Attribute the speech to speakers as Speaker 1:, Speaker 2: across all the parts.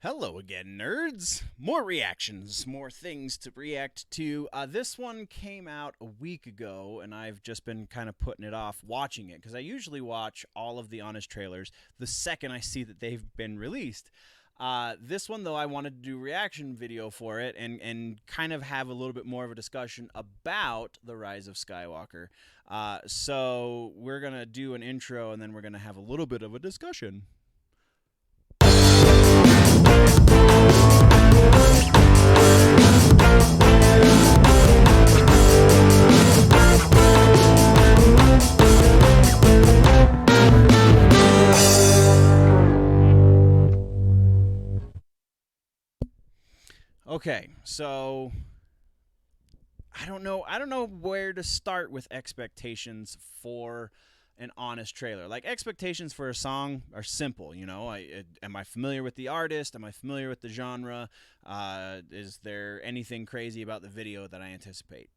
Speaker 1: Hello again, nerds. More reactions, more things to react to. This one came out a week ago, and I've just been kind of putting it off watching it because I usually watch all of the Honest trailers the second I see that they've been released. This one, though, I wanted to do a reaction video for it and kind of have a little bit more of a discussion about the Rise of Skywalker. So we're going to do an intro, and then we're going to have a little bit of a discussion. Okay, so I don't know where to start with expectations for an Honest trailer. Like, expectations for a song are simple, you know. Am I familiar with the artist? Am I familiar with the genre? Is there anything crazy about the video that I anticipate?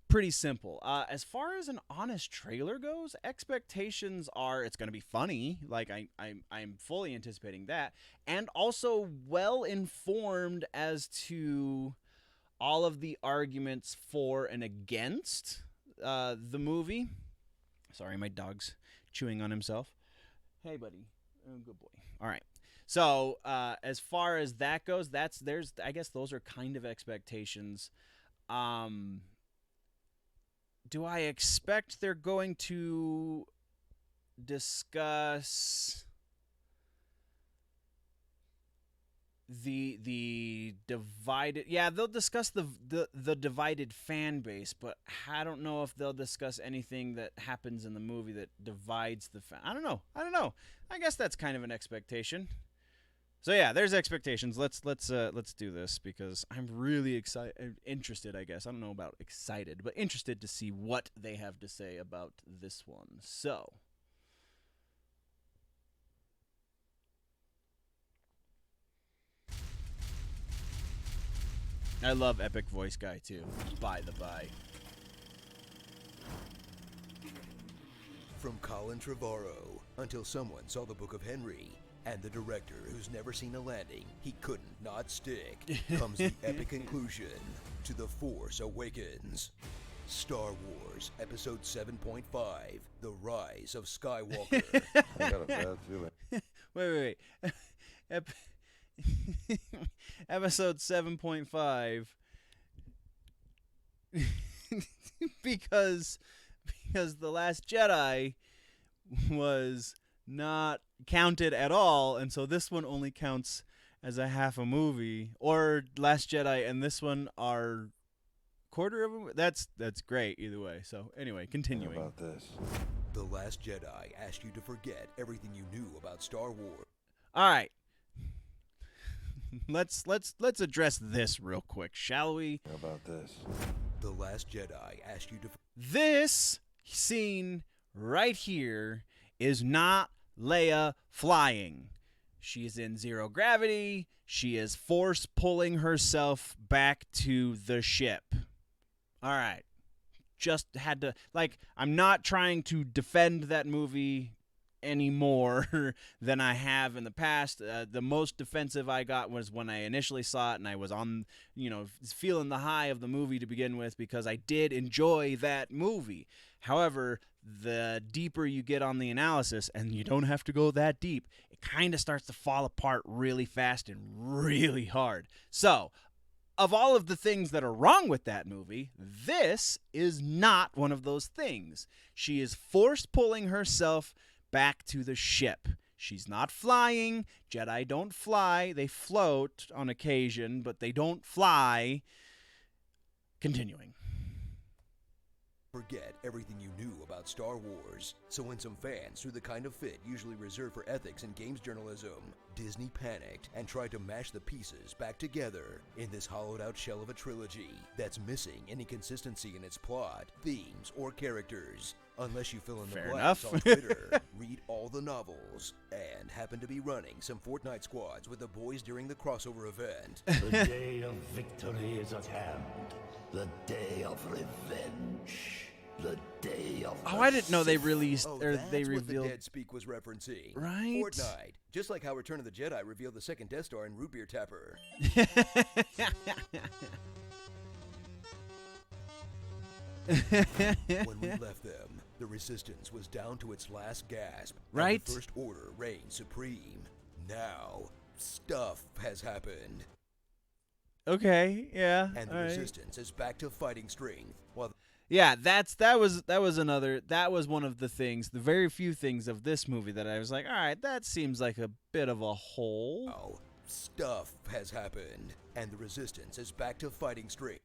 Speaker 1: Pretty simple. As far as an Honest trailer goes, expectations are it's going to be funny. Like, I'm fully anticipating that, and also well informed as to all of the arguments for and against the movie. Sorry, my dog's chewing on himself. Hey, buddy. Oh, good boy. All right. So as far as that goes, I guess those are kind of expectations. Do I expect they're going to discuss the divided? Yeah, they'll discuss the divided fan base, but I don't know if they'll discuss anything that happens in the movie that divides the fan. I don't know. I guess that's kind of an expectation. So yeah, there's expectations. Let's do this because I'm really interested. I guess I don't know about excited, but interested to see what they have to say about this one. So, I love Epic Voice Guy too. By the by.
Speaker 2: From Colin Trevorrow, until someone saw the Book of Henry. And the director, who's never seen a landing he couldn't not stick, comes the epic conclusion to The Force Awakens. Star Wars Episode 7.5, The Rise of Skywalker.
Speaker 3: I got a bad feeling.
Speaker 1: Wait. Episode 7.5. because The Last Jedi was not counted at all, and so this one only counts as a half a movie, or Last Jedi and this one are quarter of a. That's great either way. So anyway, continuing.
Speaker 3: How about this?
Speaker 2: The Last Jedi asked you to forget everything you knew about Star Wars.
Speaker 1: All right. Let's address this real quick, shall we?
Speaker 3: How about this?
Speaker 2: The Last Jedi asked you to.
Speaker 1: This scene right here is not Leia flying. She is in zero gravity. She is force pulling herself back to the ship. All right. Just had to, I'm not trying to defend that movie any more than I have in the past. The most defensive I got was when I initially saw it, and I was on, feeling the high of the movie to begin with because I did enjoy that movie. However, the deeper you get on the analysis, and you don't have to go that deep, it kind of starts to fall apart really fast and really hard. So, of all of the things that are wrong with that movie, this is not one of those things. She is force pulling herself back to the ship. She's not flying. Jedi don't fly. They float on occasion, but they don't fly. Continuing.
Speaker 2: Forget everything you knew about Star Wars. So when some fans threw the kind of fit usually reserved for ethics in games journalism, Disney panicked and tried to mash the pieces back together in this hollowed-out shell of a trilogy that's missing any consistency in its plot, themes, or characters. Unless you fill in the
Speaker 1: Fair
Speaker 2: blanks
Speaker 1: enough.
Speaker 2: on Twitter, read all the novels, and happen to be running some Fortnite squads with the boys during the crossover event.
Speaker 4: The day of victory is at hand. The day of revenge. The
Speaker 3: day of
Speaker 1: Oh, I didn't know they
Speaker 3: Sith.
Speaker 1: released
Speaker 2: Oh,
Speaker 1: or
Speaker 2: that's
Speaker 1: they
Speaker 2: what
Speaker 1: revealed.
Speaker 2: the dead speak was referencing.
Speaker 1: Right?
Speaker 2: Fortnite. Just like how Return of the Jedi revealed the second Death Star in Root Beer Tapper. When we left them, the Resistance was down to its last gasp.
Speaker 1: Right?
Speaker 2: And the First Order reigned supreme. Now, stuff has happened.
Speaker 1: Okay, yeah.
Speaker 2: And the
Speaker 1: all right.
Speaker 2: Resistance is back to fighting strength. While
Speaker 1: Yeah, that was one of the things, the very few things of this movie that I was like, all right, that seems like a bit of a hole.
Speaker 2: now, stuff has happened. And the Resistance is back to fighting strength.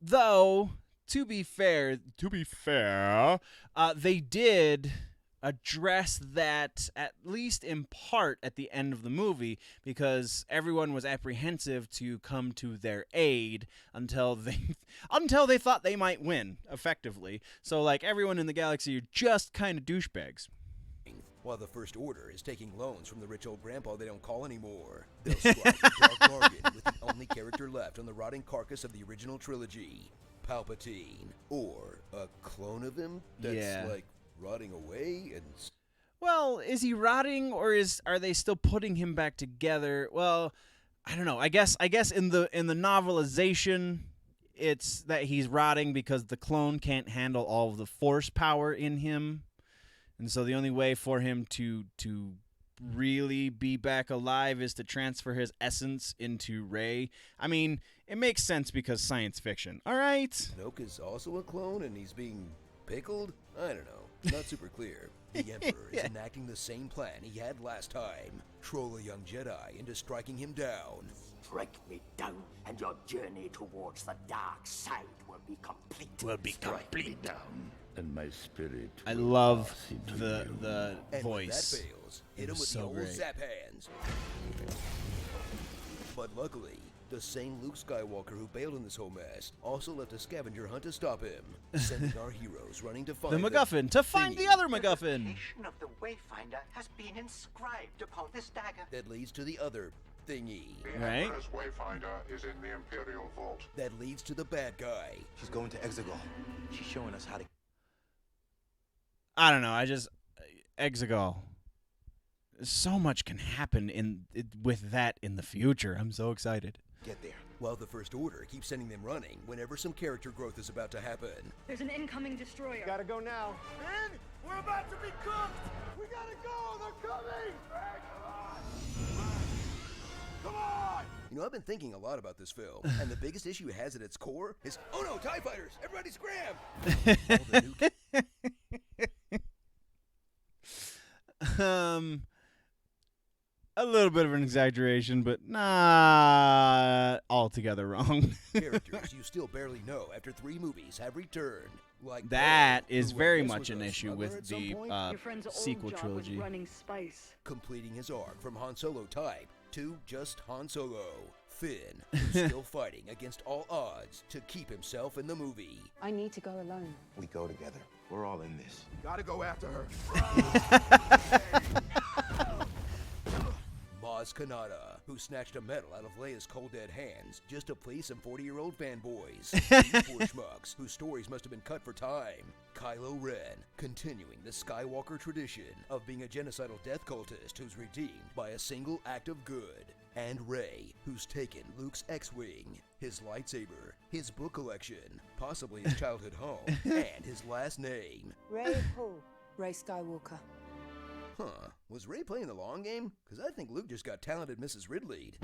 Speaker 1: Though, to be fair, they did address that at least in part at the end of the movie, because everyone was apprehensive to come to their aid until they thought they might win effectively. So like everyone in the galaxy are just kind of douchebags.
Speaker 2: While the First Order is taking loans from the rich old grandpa they don't call anymore. They'll strike a dark bargain with the only character left on the rotting carcass of the original trilogy, Palpatine. Or a clone of him that's
Speaker 1: Yeah.
Speaker 2: like rotting away and...
Speaker 1: Well, is he rotting, or are they still putting him back together? Well, I don't know. I guess in the novelization, it's that he's rotting because the clone can't handle all of the force power in him. And so the only way for him to really be back alive is to transfer his essence into Rey. I mean, it makes sense because science fiction. All right.
Speaker 2: Snoke is also a clone and he's being pickled? I don't know. Not super clear. The Emperor is enacting the same plan he had last time. Troll a young Jedi into striking him down.
Speaker 3: Strike me down, and your journey towards the dark side will be complete.
Speaker 4: Strike me down, and my spirit
Speaker 1: I
Speaker 4: will
Speaker 1: love
Speaker 4: pass into
Speaker 1: the
Speaker 4: you.
Speaker 1: the
Speaker 2: And
Speaker 1: voice.
Speaker 2: when that fails, hit
Speaker 1: It
Speaker 2: him
Speaker 1: was
Speaker 2: with
Speaker 1: so
Speaker 2: the old
Speaker 1: great.
Speaker 2: zap hands. But luckily, the same Luke Skywalker who bailed in this whole mess also left a scavenger hunt to stop him, sending our heroes running to find
Speaker 1: The MacGuffin to find the
Speaker 2: thingy
Speaker 1: other MacGuffin.
Speaker 5: location of the Wayfinder has been inscribed upon this dagger.
Speaker 2: that leads to the other thingy
Speaker 6: The
Speaker 1: Right.
Speaker 6: Emperor's Wayfinder is in the Imperial Vault.
Speaker 2: that leads to the bad guy.
Speaker 7: She's going to Exegol. She's showing us how to...
Speaker 1: I don't know. Exegol. So much can happen with that in the future. I'm so excited.
Speaker 7: get there.
Speaker 2: While the First Order keeps sending them running whenever some character growth is about to happen.
Speaker 8: There's an incoming destroyer.
Speaker 9: Gotta go now.
Speaker 10: Ben, we're about to be cooked! We gotta go! They're coming! Ben, come on! Come on!
Speaker 2: You know, I've been thinking a lot about this film, and the biggest issue it has at its core is, oh no, TIE fighters! Everybody scram! All the new
Speaker 1: A little bit of an exaggeration, but not altogether wrong.
Speaker 2: characters you still barely know after 3 movies have returned. Like
Speaker 1: That
Speaker 2: Poe,
Speaker 1: is
Speaker 2: who I
Speaker 1: very
Speaker 2: guess
Speaker 1: much
Speaker 2: was
Speaker 1: an
Speaker 2: a
Speaker 1: issue
Speaker 2: smuggler
Speaker 1: with
Speaker 2: at some
Speaker 1: the
Speaker 2: point,
Speaker 8: Your friend's
Speaker 1: sequel
Speaker 8: old job
Speaker 1: trilogy.
Speaker 8: was running spice.
Speaker 2: completing his arc from Han Solo type to just Han Solo. Finn, who's still fighting against all odds to keep himself in the movie.
Speaker 11: I need to go alone.
Speaker 7: We go together. We're all in this.
Speaker 10: Gotta go after her.
Speaker 2: Maz Kanata, who snatched a medal out of Leia's cold dead hands just to please some 40-year-old fanboys. Poor schmucks, whose stories must have been cut for time. Kylo Ren, continuing the Skywalker tradition of being a genocidal death cultist who's redeemed by a single act of good. And Rey, who's taken Luke's X-Wing, his lightsaber, his book collection, possibly his childhood home, and his last name.
Speaker 11: Ray who? Ray Skywalker.
Speaker 2: Huh, was Rey playing the long game? Because I think Luke just got talented Mrs. Ridley'd.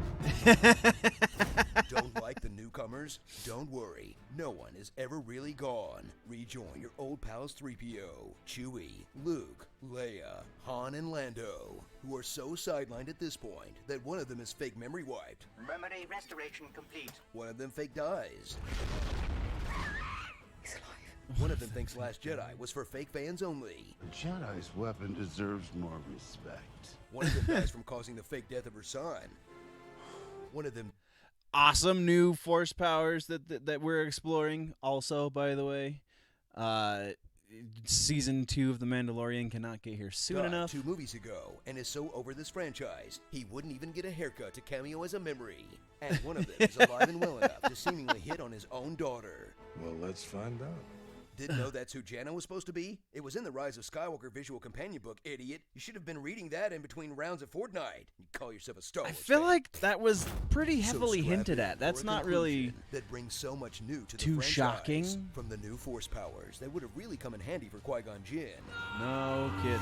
Speaker 2: Don't like the newcomers? Don't worry, no one is ever really gone. Rejoin your old pals 3PO, Chewie, Luke, Leia, Han, and Lando, who are so sidelined at this point that one of them is fake memory wiped.
Speaker 5: Memory restoration complete.
Speaker 2: One of them fake dies.
Speaker 11: He's alive.
Speaker 2: One of them thinks Last Jedi was for fake fans only.
Speaker 4: A Jedi's weapon deserves more respect.
Speaker 2: One of them dies from causing the fake death of her son. One of them
Speaker 1: Awesome new force powers that we're exploring. Also, by the way, season 2 of The Mandalorian cannot get here soon
Speaker 2: died
Speaker 1: enough.
Speaker 2: 2 movies ago and is so over this franchise, he wouldn't even get a haircut to cameo as a memory. And one of them is alive and well enough to seemingly hit on his own daughter.
Speaker 4: Well, let's find out.
Speaker 2: Didn't know that's who Janna was supposed to be? It was in the Rise of Skywalker visual companion book, idiot. You should have been reading that in between rounds of Fortnite. You call yourself a Star Wars
Speaker 1: I feel
Speaker 2: fan.
Speaker 1: like that was pretty heavily
Speaker 2: So
Speaker 1: hinted
Speaker 2: scrappy
Speaker 1: at. That's
Speaker 2: for a
Speaker 1: not really
Speaker 2: conclusion that brings so much new to the
Speaker 1: too
Speaker 2: franchise.
Speaker 1: shocking.
Speaker 2: From the new Force powers that would have really come in handy for Qui-Gon Jinn,
Speaker 1: no kidding.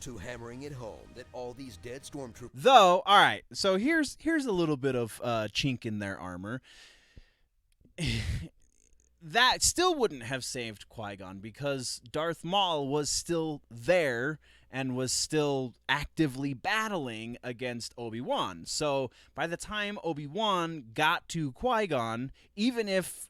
Speaker 2: to hammering it home that all these dead stormtroopers.
Speaker 1: Though, all right, so here's a little bit of chink in their armor. That still wouldn't have saved Qui-Gon because Darth Maul was still there and was still actively battling against Obi-Wan. So by the time Obi-Wan got to Qui-Gon, even if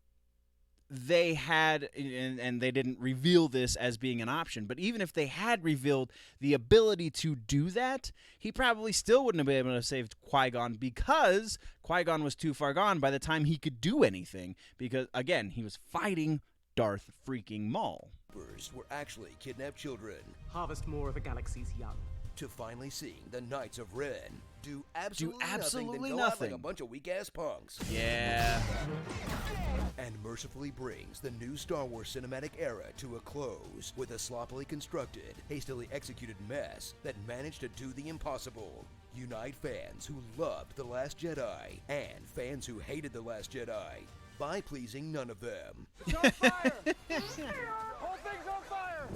Speaker 1: they had, and they didn't reveal this as being an option, but even if they had revealed the ability to do that, he probably still wouldn't have been able to save Qui-Gon because Qui-Gon was too far gone by the time he could do anything because, again, he was fighting Darth freaking Maul.
Speaker 2: Were actually kidnapped children.
Speaker 9: Harvest more of a galaxy's young.
Speaker 2: To finally seeing the Knights of Ren do absolutely
Speaker 1: nothing.
Speaker 2: Out like a bunch of weak-ass punks.
Speaker 1: Yeah.
Speaker 2: And mercifully brings the new Star Wars cinematic era to a close with a sloppily constructed, hastily executed mess that managed to do the impossible. Unite fans who loved The Last Jedi and fans who hated The Last Jedi by pleasing none of them.
Speaker 10: It's on fire! Whole thing's on fire!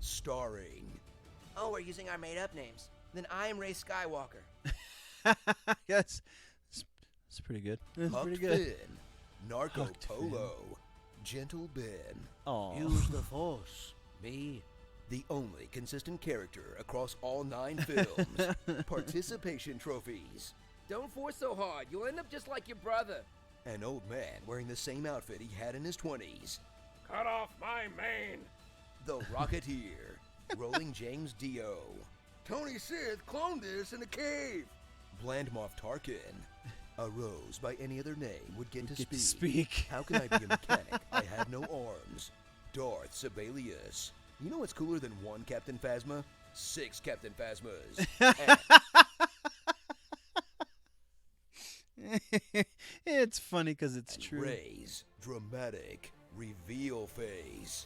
Speaker 2: Starring
Speaker 12: Oh, we're using our made-up names. Then I'm Ray Skywalker.
Speaker 1: Yes, it's pretty good. It's
Speaker 2: Huck
Speaker 1: pretty good.
Speaker 2: Finn, Narco
Speaker 1: Hucked
Speaker 2: Polo, Gentle Ben.
Speaker 1: Aw.
Speaker 2: Use the Force. Me. The only consistent character across all 9 films. Participation trophies.
Speaker 12: Don't force so hard. You'll end up just like your brother.
Speaker 2: An old man wearing the same outfit he had in his 20s.
Speaker 10: Cut off my mane!
Speaker 2: The Rocketeer. Rolling James Dio. Tony Sith cloned this in a cave. Bland Moff Tarkin. A rose by any other name would get to speak. How can I be a mechanic? I have no arms. Darth Sibelius. You know what's cooler than 1 Captain Phasma? 6 Captain Phasmas.
Speaker 1: It's funny because it's true.
Speaker 2: Rey's dramatic reveal phase.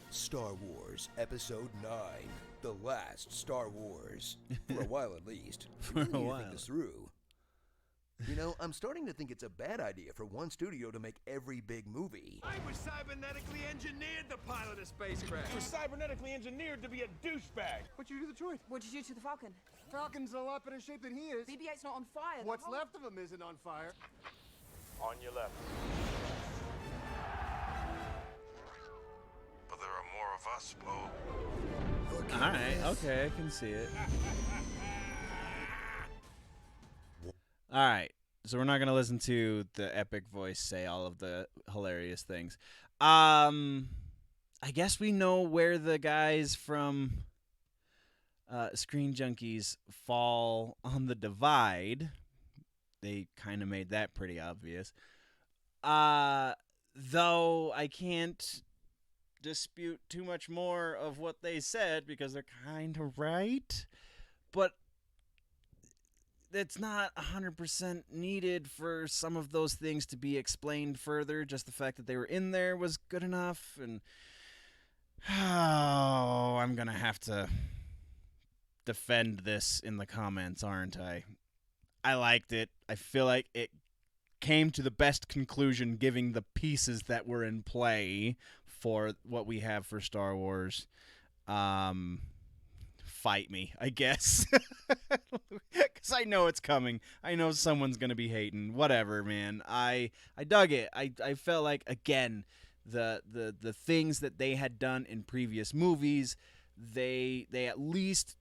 Speaker 2: Star Wars Episode 9, The Last Star Wars. For a while at least.
Speaker 1: For
Speaker 2: You really
Speaker 1: a
Speaker 2: need to
Speaker 1: while.
Speaker 2: think this through. You know, I'm starting to think it's a bad idea for one studio to make every big movie.
Speaker 10: I was cybernetically engineered to pilot a spacecraft. You were cybernetically engineered to be a douchebag. What'd you do to the droid?
Speaker 11: What'd you do to the Falcon?
Speaker 10: Falcon's a lot better shape than he is.
Speaker 11: BB-8's not on fire.
Speaker 10: What's left of him isn't on fire. On your left.
Speaker 6: But there are more of us, Bo.
Speaker 1: All right, okay, I can see it. All right, so we're not gonna listen to the epic voice say all of the hilarious things. I guess we know where the guys from Screen Junkies fall on the divide. They kind of made that pretty obvious. Though I can't dispute too much more of what they said because they're kind of right. But it's not 100% needed for some of those things to be explained further. Just the fact that they were in there was good enough. And I'm going to have to defend this in the comments, aren't I? I liked it. I feel like it came to the best conclusion given the pieces that were in play for what we have for Star Wars. Fight me, I guess. Because I know it's coming. I know someone's going to be hating. Whatever, man. I dug it. I felt like, again, the things that they had done in previous movies, they at least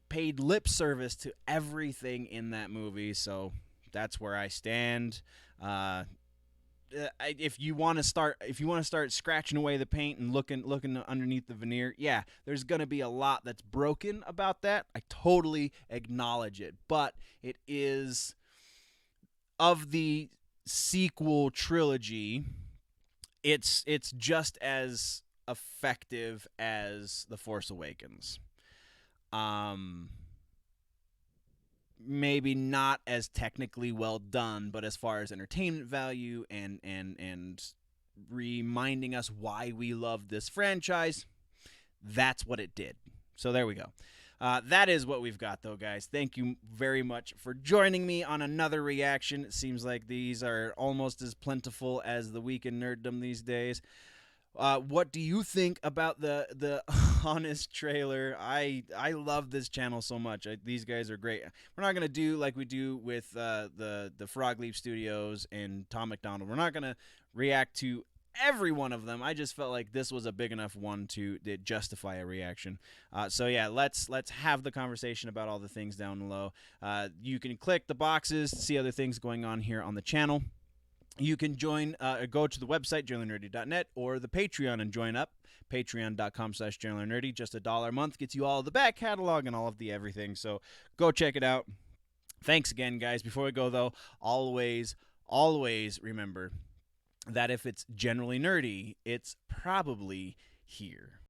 Speaker 1: paid lip service to everything in that movie. So that's where I stand. If you want to start scratching away the paint and looking underneath the veneer, yeah, there's going to be a lot that's broken about that. I totally acknowledge it, but it is of the sequel trilogy, it's just as effective as The Force Awakens. Maybe not as technically well done, but as far as entertainment value and reminding us why we love this franchise, that's what it did. So there we go. That is what we've got, though, guys. Thank you very much for joining me on another reaction. It seems like these are almost as plentiful as the Week in Nerddom these days. What do you think about the Honest trailer? I love this channel so much. These guys are great. We're not gonna do like we do with the Frog Leap Studios and Tom McDonald. We're not gonna react to every one of them. I just felt like this was a big enough one to justify a reaction. So yeah, let's have the conversation about all the things down below. You can click the boxes to see other things going on here on the channel. You can join, go to the website, journalnerdy.net, or the Patreon and join up. Patreon.com/journalnerdy. Just $1 a month gets you all of the back catalog and all of the everything. So go check it out. Thanks again, guys. Before we go, though, always remember that if it's generally nerdy, it's probably here.